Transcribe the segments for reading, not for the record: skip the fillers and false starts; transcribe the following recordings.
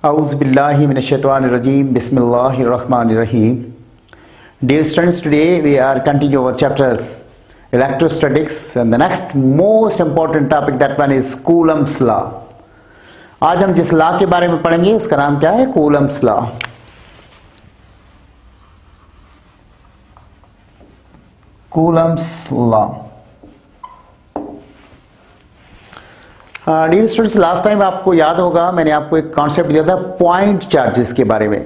Auzubillahi minash-shaytanir-rajim. Bismillahir-rahmanir-rahim. Dear students, today we are continuing our chapter electrostatics, and the next most important topic, that one is Coulomb's law. आज हम जिस law के बारे में पढ़ेंगे उसका नाम क्या है? Coulomb's law. Coulomb's law. Dear students, last time आपको याद होगा मैंने आपको एक कॉन्सेप्ट दिया था पॉइंट चार्जेस के बारे में.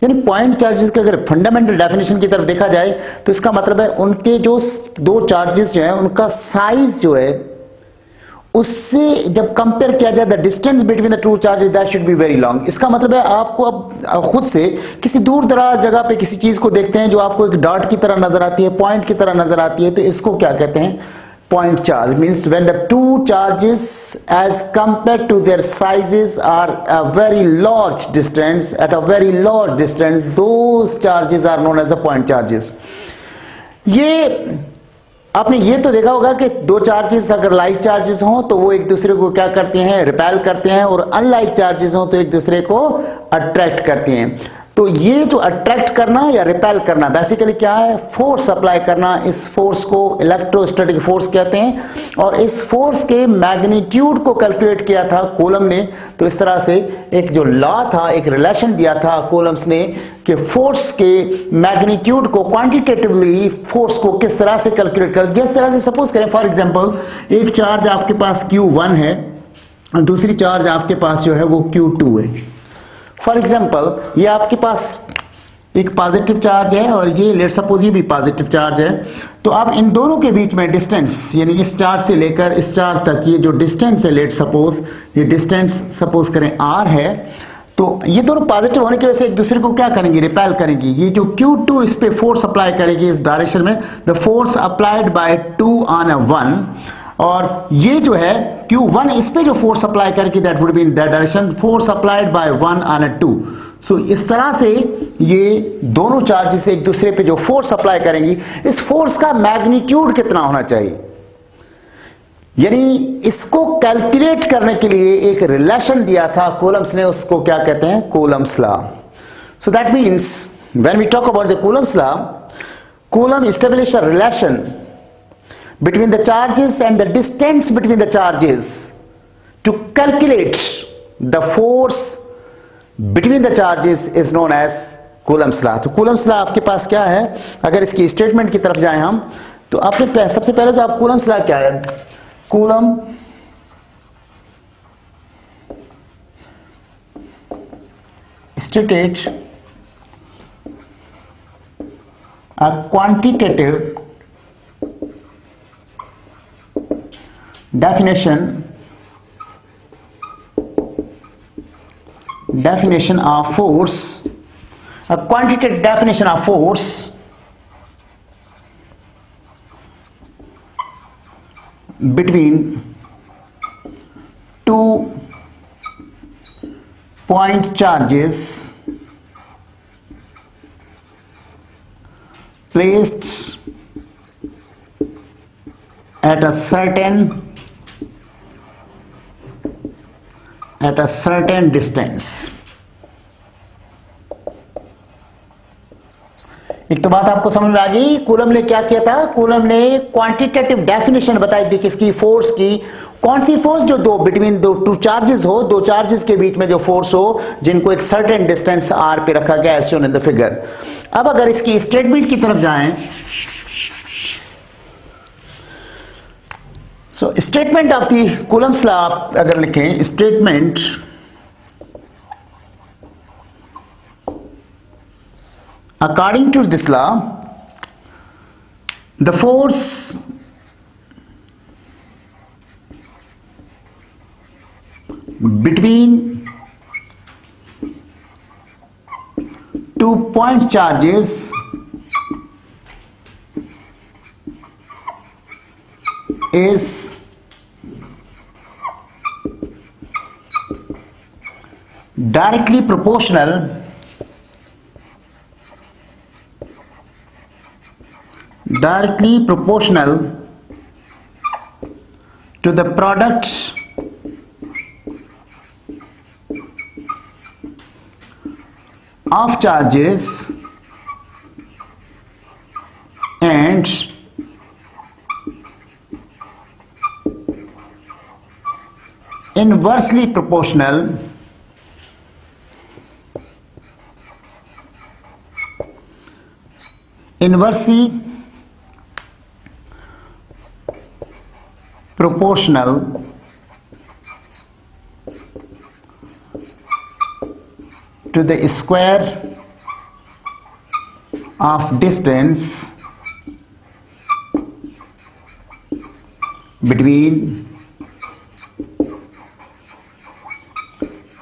यानी पॉइंट चार्जेस के अगर फंडामेंटल डेफिनेशन की तरफ देखा जाए तो इसका मतलब है उनके जो दो चार्जेस जो है उनका साइज जो है उससे जब कंपेयर किया जाए the distance between the two charges that should be very long. इसका मतलब है आपको अब खुद से किसी दूर दराज जगह पे किसी चीज को देखते हैं जो आपको एक डॉट की तरह नजर आती है, पॉइंट की तरह नजर आती है, तो इसको क्या कहते हैं? Point charge. Means when the two charges as compared to their sizes are a very large distance, at a very large distance, those charges are known as the point charges. ये आपने ये तो देखा होगा कि दो चार्जेस अगर like charges हों तो वो एक दूसरे को क्या करते हैं? रिपेल करते हैं, और अनलाइक चार्जेस हों तो एक दूसरे को अट्रैक्ट करते हैं. तो ये जो अट्रैक्ट करना या रिपेल करना बेसिकली क्या है? फोर्स अप्लाई करना. इस फोर्स को इलेक्ट्रोस्टैटिक फोर्स कहते हैं, और इस फोर्स के मैग्नीट्यूड को कैलकुलेट किया था कूलम ने. तो इस तरह से एक जो लॉ था, एक रिलेशन दिया था कूलम्स ने कि फोर्स के मैग्नीट्यूड को क्वांटिटेटिवली फोर्स को किस तरह से कैलकुलेट कर. जिस तरह से सपोज करें फॉर एग्जांपल एक चार्ज आपके पास Q1 है और दूसरी चार्ज आपके पास जो है वो Q2 है. फॉर एग्जाम्पल ये आपके पास एक पॉजिटिव चार्ज है और ये लेट सपोज ये भी पॉजिटिव चार्ज है. तो अब इन दोनों के बीच में डिस्टेंस, यानी इस चार्ज से लेकर इस चार्ज तक ये जो डिस्टेंस है, लेट सपोज ये डिस्टेंस सपोज करें R है. तो ये दोनों पॉजिटिव होने की वजह से एक दूसरे को क्या करेंगे? रिपेल करेंगी. ये जो Q2 इस पे फोर्स अप्लाई करेगी इस डायरेक्शन में, the force applied by 2 on 1, और ये जो है Q1 इस पे जो फोर्स अप्लाई करेगी that would be in that direction, force applied by 1 on 2. सो इस तरह से ये दोनों चार्जेस एक दूसरे पे जो फोर्स अप्लाई करेंगी, इस फोर्स का मैग्नीट्यूड कितना होना चाहिए, यानी इसको कैलकुलेट करने के लिए एक रिलेशन दिया था कूलम्स ने. उसको क्या कहते हैं? Coulomb's law. So that means when we talk about the Coulomb's law, Coulomb establish a relation between the charges and the distance between the charges to calculate the force between the charges is known as Coulomb's law. तो Coulomb's law आपके पास क्या है? अगर इसकी statement की तरफ जाएं हम, तो आपने सबसे पहले तो आप Coulomb's law क्या है? Coulomb stated a quantitative definition of force, a quantitative definition of force between two point charges placed at a certain distance. एक तो बात आपको समझ में आ गई. कूलम ने क्या किया था? कूलम ने क्वांटिटेटिव डेफिनेशन बताई थी किसकी? फोर्स की. कौन सी फोर्स? जो दो बिटवीन दो टू चार्जेस हो, दो चार्जेस के बीच में जो फोर्स हो जिनको एक सर्टेन डिस्टेंस R पे रखा गया as shown in the figure. अब अगर इसकी स्टेटमेंट की तरफ जाएं, so statement of the Coulomb's law आप अगर लिखें, statement according to this law, the force between two point charges is directly proportional to the product of charges and inversely proportional to the square of distance between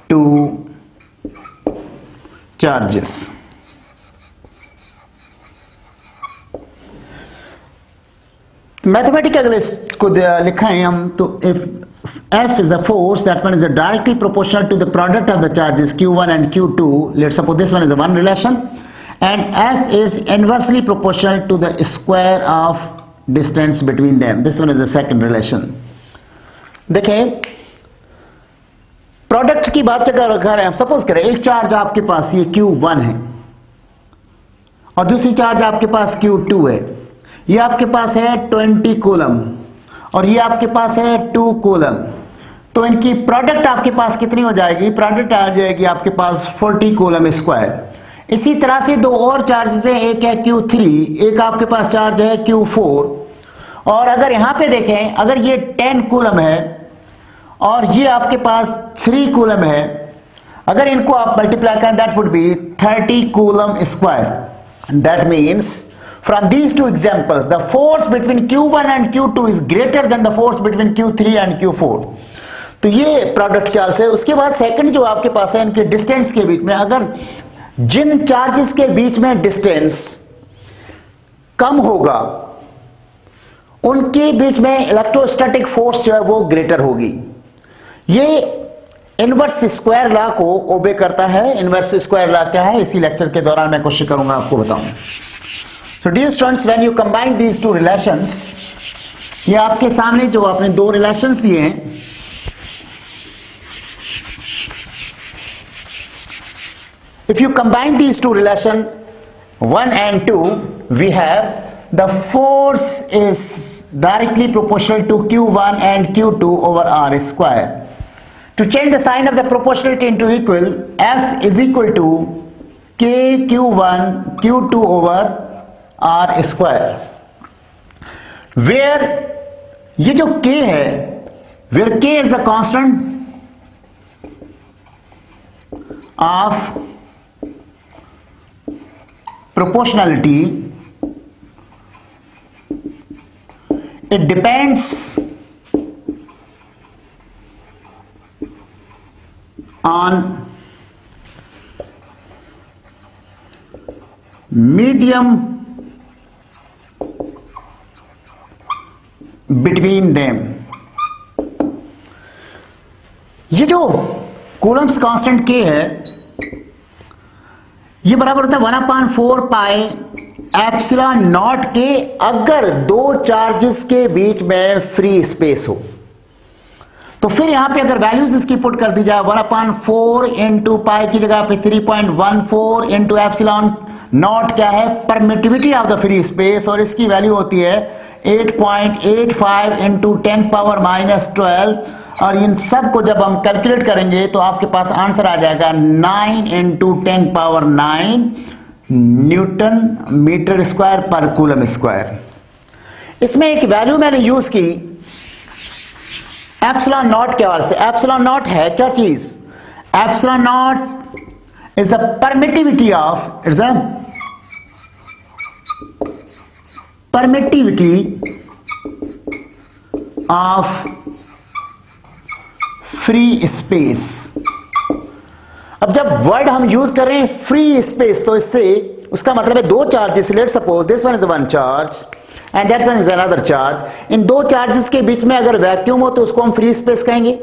two charges. Mathematic अगर इसको लिखा है हम तो if F is the force, that one is directly proportional to the product of the charges Q1 and Q2. Let's suppose this one is a one relation, and F is inversely proportional to the square of distance between them. This one is the second relation. देखें product की बात अगर रहे हैं, suppose करें एक charge आपके पास ये Q1 है और दूसरी चार्ज आपके पास Q2 है। ये आपके पास है 20 कूलम और ये आपके पास है 2 कूलम, तो इनकी प्रोडक्ट आपके पास कितनी हो जाएगी? प्रोडक्ट आ जाएगी आपके पास 40 कूलम स्क्वायर। इसी तरह से दो और चार्जेस हैं, एक है Q3, एक आपके पास चार्ज है Q4। और अगर यहां पे देखें, अगर ये 10 कूलम है और ये आपके पास 3 कूलम है, अगर इनको आप मल्टीप्लाई करें that would be 30 coulomb square. That means from these two examples the force between Q1 and Q2 is greater than the force between Q3 and Q4। तो ये प्रोडक्ट ख्याल से। उसके बाद सेकंड जो आपके पास है इनके डिस्टेंस के बीच में, अगर जिन चार्जेस के बीच में डिस्टेंस कम होगा उनके बीच में इलेक्ट्रोस्टैटिक फोर्स जो है वो ग्रेटर होगी। ये इनवर्स स्क्वायर लॉ को ओबे करता है। इनवर्स स्क्वायर लॉ क्या है इसी लेक्चर के दौरान मैं कोशिश करूंगा आपको बताऊं। So dear students, when you combine these two relations, ये आपके सामने जो आपने दो रिलेशंस दिए हैं, if you combine these two relations 1 and 2, we have the force is directly proportional to Q1 and Q2 over R square. To change the sign of the proportionality into equal, F is equal to K Q1 Q2 over R square, where ये जो K है, where K is the constant of proportionality, it depends on medium between them. ये जो Coulomb's constant के है ये बराबर होता है 1/4 पाई एप्सिलॉन नॉट के, अगर दो चार्जेस के बीच में फ्री स्पेस हो। तो फिर यहां पे अगर वैल्यूज इसकी पुट कर दी जाए 1/4 इंटू पाई की जगह पे 3.14 इंटू एप्सिलॉन नॉट क्या है? Permittivity of the free space, और इसकी वैल्यू होती है 8.85 इंटू 10 पावर -12, और इन सब को जब हम कैलकुलेट करेंगे तो आपके पास आंसर आ जाएगा 9 इंटू 10 पावर 9 न्यूटन मीटर स्क्वायर पर कूलम स्क्वायर। इसमें एक वैल्यू मैंने यूज की एप्सिलॉन नॉट के हवाले से। एप्सिलॉन नॉट है क्या चीज? Epsilon not is the permittivity of, it's a permittivity of free space। अब जब वर्ड हम यूज कर रहे हैं फ्री स्पेस, तो इससे उसका मतलब है दो charges, let suppose this one is one charge and that one is another charge. इन दो चार्जेस के बीच में अगर वैक्यूम हो तो उसको हम फ्री स्पेस कहेंगे।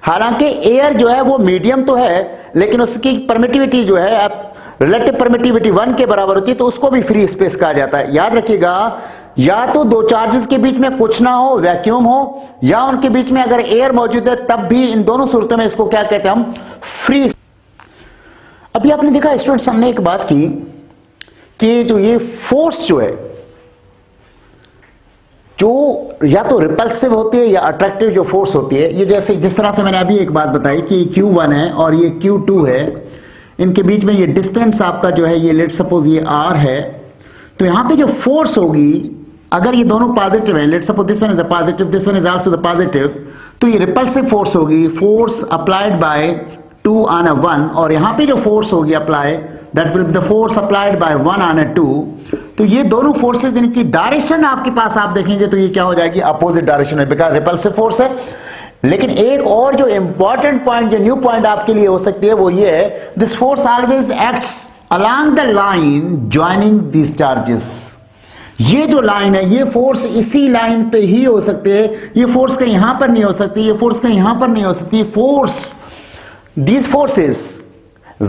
हालांकि एयर जो है वो मीडियम तो है, लेकिन उसकी परमिटिविटी जो है आप रिलेटिव परमिटिविटी 1 के बराबर होती है, तो उसको भी फ्री स्पेस कहा जाता है। याद रखिएगा, या तो दो चार्जेस के बीच में कुछ ना हो, वैक्यूम हो, या उनके बीच में अगर एयर मौजूद है, तब भी इन दोनों सूरतों में इसको क्या कहते हैं हम? फ्री। अभी आपने देखा स्टूडेंट्स, हमने एक बात की कि जो ये फोर्स जो है, जो या तो रिपल्सिव होती है या अट्रैक्टिव जो फोर्स होती है, ये जैसे जिस तरह से मैंने अभी एक बात बताई कि Q1 है और ये Q2 है, इनके बीच में ये डिस्टेंस आपका जो है, ये लेट सपोज ये R है, तो यहां पे जो फोर्स होगी, अगर ये दोनों पॉजिटिव है, late suppose this one is the positive, this one is also the positive, तो ये रिपल्सिव फोर्स होगी, force applied by 2 on a 1, और यहां पे जो फोर्स होगी apply, that will be the force applied by 1 on a 2। तो ये दोनों फोर्सेस, इनकी डायरेक्शन आपके पास आप देखेंगे तो ये क्या हो जाएगी, अपोजिट डायरेक्शन में, बिकॉज रिपल्सिव फोर्स है। लेकिन एक और जो इंपॉर्टेंट पॉइंट, जो न्यू पॉइंट आपके लिए हो सकती है, वो ये है, this force always acts along the line joining these charges. ये जो लाइन है, ये फोर्स इसी लाइन पे ही हो सकती है, ये फोर्स कहीं यहां पर नहीं हो सकती, ये फोर्स कहीं यहां पर नहीं हो सकती। Force, these forces,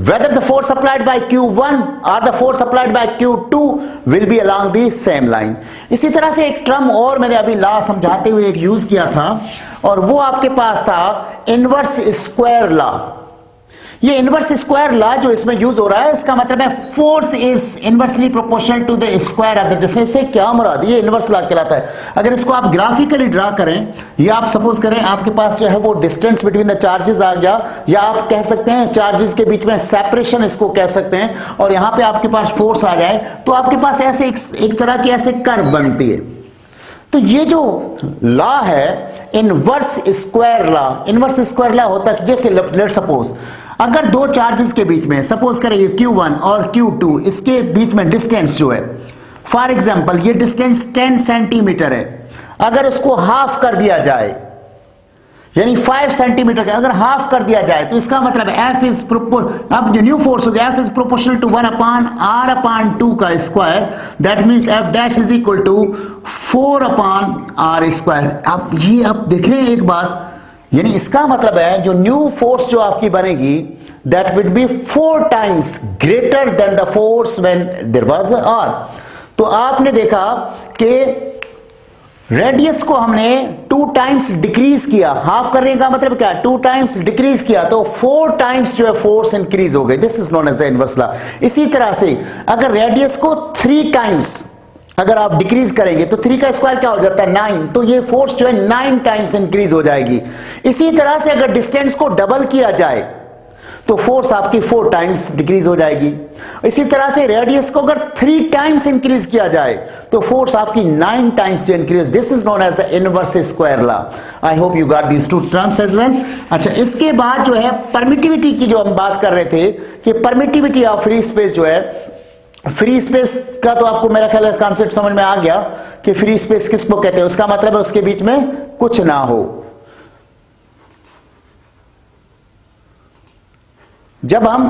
whether the force applied by Q1 or the force applied by Q2 will be along the same line। इसी तरह से एक टर्म और मैंने अभी ला समझाते हुए एक यूज किया था, और वो आपके पास था इनवर्स स्क्वायर लॉ। ये इनवर्स स्क्वायर लॉ जो इसमें यूज हो रहा है, इसका मतलब है force is inversely proportional to the square of the distance. से क्या मुराद, ये इनवर्स लॉ कहलाता है। अगर इसको आप ग्राफिकली ड्रा करें, या आप सपोज करें आपके पास जो है वो डिस्टेंस बिटवीन द चार्जेस आ गया, या आप कह सकते हैं चार्जेस के बीच में सेपरेशन इसको कह सकते हैं, और यहां पे आपके पास फोर्स आ जाए, तो आपके पास ऐसे एक तरह की ऐसे कर्व बनती है। तो ये जो लॉ है inverse square law, inverse square law होता है जैसे लेट सपोज अगर दो चार्जेस के बीच में, सपोज करें ये Q1 और Q2, इसके बीच में डिस्टेंस जो है, फॉर एग्जांपल ये डिस्टेंस 10 सेंटीमीटर है, अगर उसको हाफ कर दिया जाए, यानी 5 सेंटीमीटर का अगर हाफ कर दिया जाए, तो इसका मतलब F इज अब जो न्यू फोर्स हो गया, F is proportional to 1/R/2 का square, that means F dash is equal to 4/R square. आप ये आप देख रहे हैं एक बात, यानी इसका मतलब है जो न्यू फोर्स जो आपकी बनेगी, that will be 4 times greater than the force when there was the R। तो आपने देखा कि रेडियस को हमने 2 टाइम्स डिक्रीज किया, हाफ करने का मतलब क्या, 2 टाइम्स डिक्रीज किया, तो 4 टाइम्स जो है फोर्स इंक्रीज हो गई। This is known as the inverse law. इसी तरह से अगर रेडियस को 3 टाइम्स अगर आप डिक्रीज करेंगे, तो 3 का स्क्वायर क्या हो जाता है 9, तो ये फोर्स जो है 9 टाइम्स इंक्रीज हो जाएगी। इसी तरह से अगर डिस्टेंस को डबल किया जाए, तो फोर्स आपकी 4 टाइम्स डिक्रीज हो जाएगी। इसी तरह से रेडियस को अगर 3 टाइम्स इंक्रीज किया जाए, तो फोर्स आपकी 9 टाइम्स जो increase. This is known as the inverse square law. I hope you got these 2 terms as well. अच्छा, इसके बाद जो है परमिटिविटी की जो हम बात कर रहे थे, कि परमिटिविटी ऑफ फ्री स्पेस जो है, फ्री स्पेस का तो आपको मेरा ख्याल है कॉन्सेप्ट समझ में आ गया कि फ्री स्पेस किसको कहते हैं। उसका मतलब है उसके बीच में कुछ ना हो। जब हम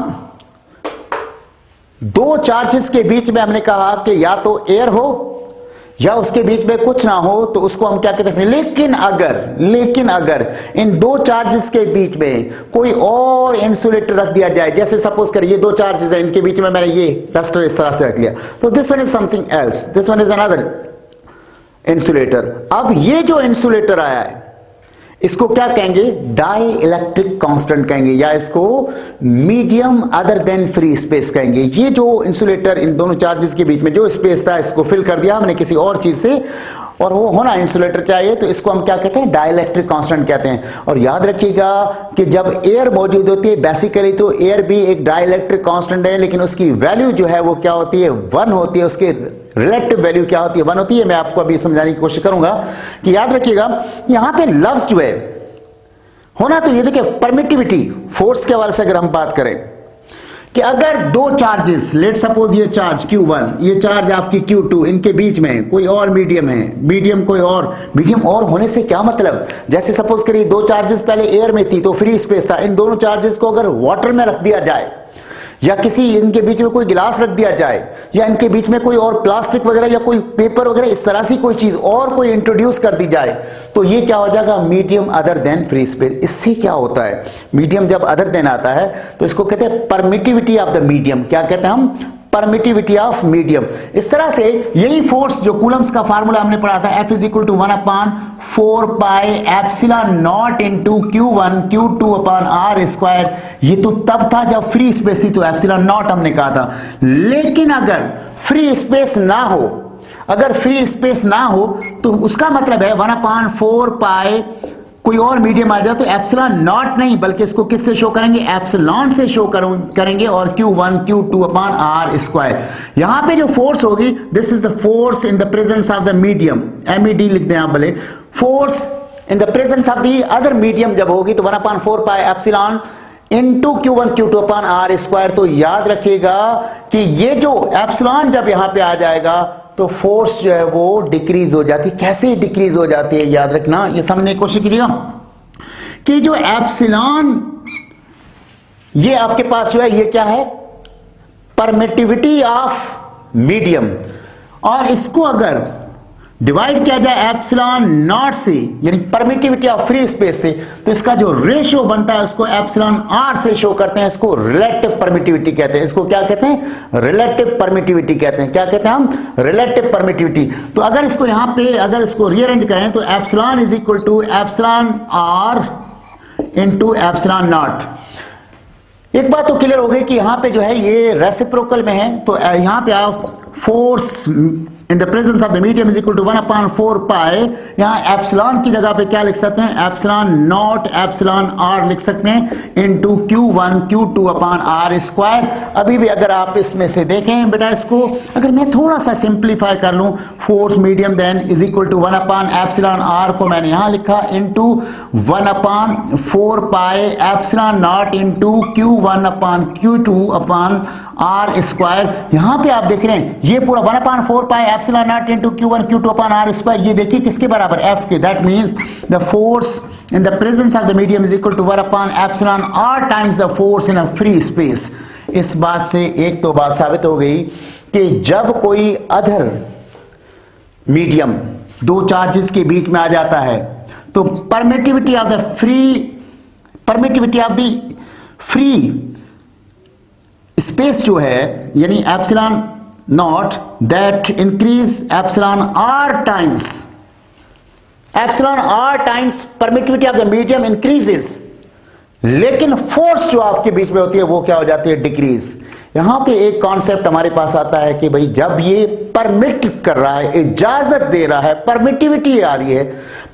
दो चार्जेस के बीच में हमने कहा कि या तो एयर हो या उसके बीच में कुछ ना हो, तो उसको हम क्या कहते हैं। लेकिन अगर इन दो चार्जेस के बीच में कोई और इंसुलेटर रख दिया जाए, जैसे सपोज करिए दो चार्जेस हैं, इनके बीच में मैंने ये रस्टर इस तरह से रख लिया, तो this one is something else, this one is another insulator. अब ये जो इंसुलेटर आया है, इसको क्या कहेंगे, डाई इलेक्ट्रिक कांस्टेंट कहेंगे, या इसको medium other than free space कहेंगे। ये जो इंसुलेटर इन दोनों चार्जेस के बीच में जो स्पेस था, इसको फिल कर दिया हमने किसी और चीज से, और वो होना इंसुलेटर चाहिए, तो इसको हम क्या कहते हैं, डाई इलेक्ट्रिक कांस्टेंट कहते हैं। और याद रखिएगा कि जब एयर मौजूद होती है, बेसिकली तो एयर भी एक डाई इलेक्ट्रिक कांस्टेंट है, लेकिन उसकी वैल्यू जो है वो क्या होती है, 1 होती है। उसके रिलेटिव वैल्यू क्या होती है, 1 होती है। मैं आपको अभी समझाने की कोशिश करूंगा कि याद रखिएगा यहां पे लफ्ज जो है होना, तो ये देखिए परमिटिविटी फोर्स के हवाले से अगर हम बात करें कि अगर दो चार्जेस, लेट सपोज ये चार्ज Q1, ये चार्ज आपकी Q2, इनके बीच में कोई और मीडियम है, मीडियम और होने से क्या मतलब, जैसे सपोज करिए दो चार्जेस पहले एयर में थी तो फ्री स्पेस था, इन दोनों चार्जेस को अगर वाटर में रख दिया जाए, या किसी इनके बीच में कोई गिलास रख दिया जाए, या इनके बीच में कोई और प्लास्टिक वगैरह या कोई पेपर वगैरह इस तरह से कोई चीज और कोई इंट्रोड्यूस कर दी जाए, तो ये क्या हो जाएगा, medium other than free space. इससे क्या होता है, मीडियम जब अदर देन आता है तो इसको कहते हैं परमिटिविटी ऑफ द मीडियम। क्या कहते हैं हम, परमिटिविटी ऑफ मीडियम। इस तरह से यही फोर्स जो कूलम्स का फार्मूला हमने पढ़ा था, F is equal to 1/4 epsilon not into Q1 Q2 upon R square, ये तो तब था जब फ्री स्पेस थी तो एप्सिलॉन नॉट हमने कहा था। लेकिन अगर फ्री स्पेस ना हो, अगर फ्री स्पेस ना हो तो उसका मतलब है 1/4 कोई और मीडियम आ जाए तो एप्सिलॉन नॉट नहीं बल्कि इसको किससे शो करेंगे, एप्सिलॉन से शो करेंगे और Q1 Q2 upon R square. यहां पे जो फोर्स होगी, this is the force in the presence of the medium, MED लिख दें आप भले, force in the presence of the other medium जब होगी तो 1/4 epsilon into Q1 Q2 upon R square. तो याद रखिएगा कि ये जो एप्सिलॉन जब यहां पे आ जाएगा तो फोर्स जो है वो डिक्रीज हो जाती है। कैसे डिक्रीज हो जाती है याद रखना, ये समझने की कोशिश कीजिएगा कि जो एप्सिलॉन, ये आपके पास जो है ये क्या है, परमिटिविटी ऑफ मीडियम, और इसको अगर डिवाइड किया जाए एप्सिलॉन नॉट से यानी परमिटिविटी ऑफ फ्री स्पेस से, तो इसका जो रेशियो बनता है उसको एप्सिलॉन आर से शो करते हैं। इसको रिलेटिव परमिटिविटी कहते हैं। इसको क्या कहते हैं, रिलेटिव परमिटिविटी कहते हैं। क्या कहते हैं हम, रिलेटिव परमिटिविटी। तो अगर इसको यहां पे अगर इसको रीअरेंज करें तो epsilon is equal to epsilon R into epsilon not. एक बात तो क्लियर हो गई कि यहां पे जो है ये रेसिप्रोकल में है, तो यहां पे आप force in the presence of the medium is equal to 1/4 यहां एप्सिलॉन की जगह पे क्या लिख सकते हैं, एप्सिलॉन नॉट एप्सिलॉन आर लिख सकते हैं into Q1 Q2 upon R square. अभी भी अगर आप इसमें से देखें बेटा, इसको अगर मैं थोड़ा सा सिंप्लीफाई कर लूं, force medium then is equal to 1/एप्सिलॉन आर को मैंने यहां लिखा into 1/4 epsilon not into Q1 upon Q2 upon R square. यहां पे आप देख रहे हैं ये पूरा 1/4 epsilon naught into Q1 Q2 upon R square, ये देखिए किसके बराबर, F के। That means the force in the presence of the medium is equal to 1/एप्सिलॉन R times the force in a free space. इस बात से एक तो बात साबित हो गई कि जब कोई अदर मीडियम दो चार्जेस के बीच में आ जाता है तो permittivity of the free space जो है यानी epsilon not that increase epsilon R times permittivity of the medium increases, लेकिन फोर्स जो आपके बीच में होती है वो क्या हो जाती है, डिक्रीज। यहां पे एक कॉन्सेप्ट हमारे पास आता है कि भाई जब ये परमिट कर रहा है, इजाजत दे रहा है, परमिटिविटी आ रही है,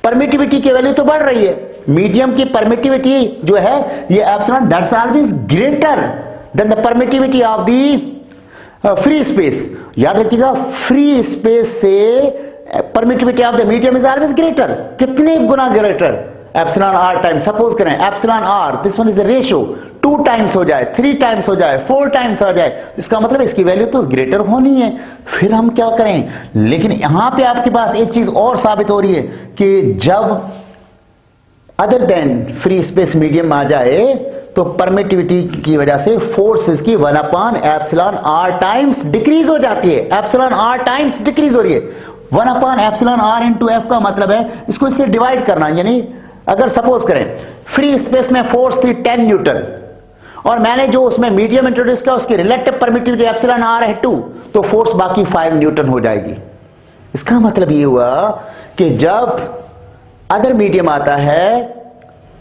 परमिटिविटी की वैल्यू तो बढ़ रही है, मीडियम की परमिटिविटी जो है ये epsilon that's always greater than the permittivity of the free space. याद रखिएगा फ्री स्पेस से permittivity of the medium is always greater. कितने गुना greater, epsilon R times. Suppose करें epsilon R, this one is the ratio, 2 times हो जाए, 3 times हो जाए, 4 टाइम्स हो जाए, इसका मतलब इसकी वैल्यू तो ग्रेटर होनी है। फिर हम क्या करें, लेकिन यहां पे आपके पास एक चीज और साबित हो रही है कि जब other than free space medium आ जाए तो परमिटिविटी की वजह से फोर्सेस की 1/एप्सिलॉन आर टाइम्स डिक्रीज हो जाती है। एप्सिलॉन आर टाइम्स डिक्रीज हो रही है। 1/एप्सिलॉन आर इंटू एफ का मतलब है इसको इससे डिवाइड करना, यानी अगर सपोज करें फ्री स्पेस में फोर्स थी 10 न्यूटन और मैंने जो उसमें मीडियम इंट्रोड्यूस किया उसकी रिलेटिव परमिटिविटी एप्सिलॉन आर है 2, तो फोर्स बाकी 5 न्यूटन हो जाएगी। इसका मतलब ये हुआ कि जब अदर मीडियम आता है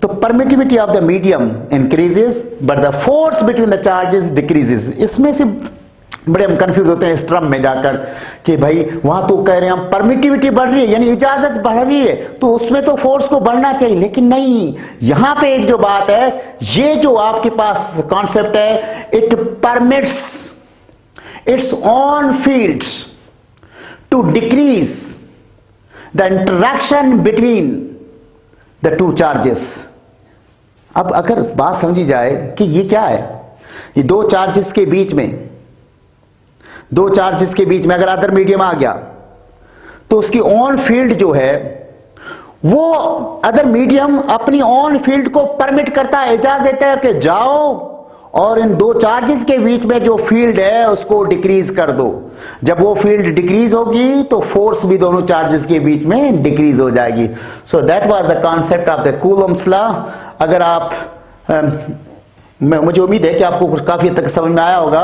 तो permittivity of the medium increases but the force between the charges decreases. इसमें से बड़े हम कंफ्यूज होते हैं इस टर्म में जाकर कि भाई वहां तो कह रहे हैं हम परमिटिविटी बढ़ रही है यानी इजाजत बढ़ रही है तो उसमें तो फोर्स को बढ़ना चाहिए, लेकिन नहीं। यहां पे एक जो बात है, ये जो आपके पास कॉन्सेप्ट है, it permits its own fields to decrease the interaction between the two charges. अब अगर बात समझी जाए कि ये क्या है, ये दो चार्जेस के बीच में अगर अदर मीडियम आ गया तो उसकी ऑन फील्ड जो है वो अदर मीडियम अपनी ऑन फील्ड को परमिट करता है, इजाजत देता है कि जाओ और इन दो चार्जेस के बीच में जो फील्ड है उसको डिक्रीज कर दो। जब वो फील्ड डिक्रीज होगी तो फोर्स भी दोनों चार्जेस के बीच में डिक्रीज हो जाएगी। So that was the concept of the Coulomb's law. अगर आप मुझे उम्मीद है कि आपको कुछ काफी हद तक समझ में आया होगा।